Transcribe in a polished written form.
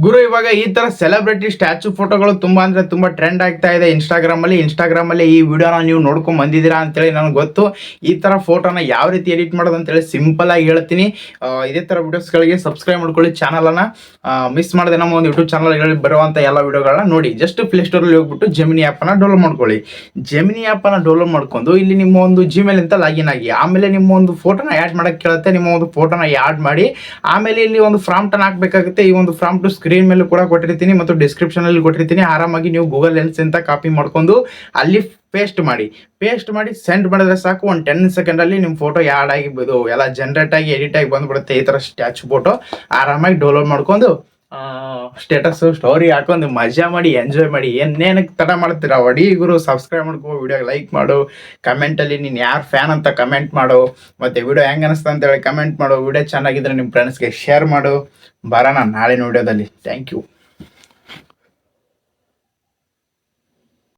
ಗುರು ಇವಾಗ ಈ ತರ ಸೆಲೆಬ್ರಿಟಿ ಸ್ಟ್ಯಾಚು ಫೋಟೋಗಳು ತುಂಬಾ ಅಂದ್ರೆ ತುಂಬಾ ಟ್ರೆಂಡ್ ಆಗ್ತಾ ಇದೆ ಇನ್ಸ್ಟಾಗ್ರಾಮ್ ಅಲ್ಲಿ ಈ ವಿಡಿಯೋನ ನೀವು ನೋಡ್ಕೊಂಡ್ ಬಂದಿದ್ದೀರಾ ಅಂತೇಳಿ ನನಗೆ ಗೊತ್ತು. ಈ ತರ ಫೋಟೋನ ಯಾವ ರೀತಿ ಎಡಿಟ್ ಮಾಡೋದು ಅಂತೇಳಿ ಸಿಂಪಲ್ ಆಗಿ ಹೇಳ್ತೀನಿ. ಇದೇ ತರ ವಿಡಿಯೋಸ್ಗಳಿಗೆ ಸಬ್ಸ್ಕ್ರೈಬ್ ಮಾಡ್ಕೊಳ್ಳಿ ಚಾನಲ್ ಅನ್ನ. ಮಿಸ್ ಮಾಡದೆ ನಮ್ಮ ಒಂದು ಯೂಟ್ಯೂಬ್ ಚಾನಲ್ ಬರುವಂತ ಎಲ್ಲ ವಿಡಿಯೋಗಳನ್ನ ನೋಡಿ. ಜಸ್ಟ್ ಪ್ಲೇ ಸ್ಟೋರ್ ಅಲ್ಲಿ ಹೋಗ್ಬಿಟ್ಟು ಜೆಮಿನಿ ಆಪ್ ಅನ್ನ ಡೌನ್ಲೋಡ್ ಮಾಡ್ಕೊಳ್ಳಿ. ಜೆಮಿನಿ ಆಪ್ ಅನ್ನ ಡೌನ್ಲೋಡ್ ಮಾಡ್ಕೊಂಡು ಇಲ್ಲಿ ನಿಮ್ಮ ಒಂದು ಜಿಮೇಲ್ ಅಂತ ಲಾಗಿನ್ ಆಗಿ, ಆಮೇಲೆ ನಿಮ್ಮ ಒಂದು ಫೋಟೋನ ಆ್ಯಡ್ ಮಾಡಕ್ಕೆ ಕೇಳುತ್ತೆ. ನಿಮ್ಮ ಒಂದು ಫೋಟೋನ ಆ್ಯಡ್ ಮಾಡಿ ಆಮೇಲೆ ಇಲ್ಲಿ ಒಂದು ಪ್ರಾಂಪ್ಟ್ ಅನ್ನ ಹಾಕಬೇಕಾಗುತ್ತೆ. ಈ ಒಂದು ಪ್ರಾಂಪ್ಟ್ ಸ್ಕ್ರೀನ್ ಮೇಲೆ ಕೂಡ ಕೊಟ್ಟಿರ್ತೀನಿ ಮತ್ತು ಡಿಸ್ಕ್ರಿಪ್ಷನ್ ಅಲ್ಲಿ ಕೊಟ್ಟಿರ್ತೀನಿ. ಆರಾಮಾಗಿ ನೀವು ಗೂಗಲ್ ಲೆನ್ಸ್ ಅಂತ ಕಾಪಿ ಮಾಡ್ಕೊಂಡು ಅಲ್ಲಿ ಪೇಸ್ಟ್ ಮಾಡಿ ಸೆಂಡ್ ಮಾಡಿದ್ರೆ ಸಾಕು. ಒಂದು 10 ಸೆಕೆಂಡ್ ಅಲ್ಲಿ ನಿಮ್ಮ ಫೋಟೋ ಆ್ಯಡ್ ಆಗಿರ್ಬೋದು, ಎಲ್ಲ ಜನರೇಟ್ ಆಗಿ ಎಡಿಟ್ ಆಗಿ ಬಂದ್ಬಿಡುತ್ತೆ. ಈ ತರ ಸ್ಟ್ಯಾಚು ಫೋಟೋ ಆರಾಮಾಗಿ ಡೌನ್ಲೋಡ್ ಮಾಡ್ಕೊಂಡು ಸ್ಟೇಟಸ್ ಸ್ಟೋರಿ ಹಾಕೊಂಡು ಮಜಾ ಮಾಡಿ ಎಂಜಾಯ್ ಮಾಡಿ. ಏನೇನಕ್ಕೆ ತಡ ಮಾಡ್ತೀರಾ ಹೊಡಿ ಗುರು, ಸಬ್ಸ್ಕ್ರೈಬ್ ಮಾಡ್ಕೋ, ವಿಡಿಯೋ ಲೈಕ್ ಮಾಡು, ಕಮೆಂಟಲ್ಲಿ ನೀನು ಯಾರು ಫ್ಯಾನ್ ಅಂತ ಕಮೆಂಟ್ ಮಾಡು, ಮತ್ತು ವಿಡಿಯೋ ಹೆಂಗೆ ಅನಿಸ್ತಾ ಅಂತೇಳಿ ಕಮೆಂಟ್ ಮಾಡು. ವಿಡಿಯೋ ಚೆನ್ನಾಗಿದ್ರೆ ನಿಮ್ಮ ಫ್ರೆಂಡ್ಸ್ಗೆ ಶೇರ್ ಮಾಡು. ಬರೋಣ ನಾಳಿನ ವಿಡಿಯೋದಲ್ಲಿ. Thank you.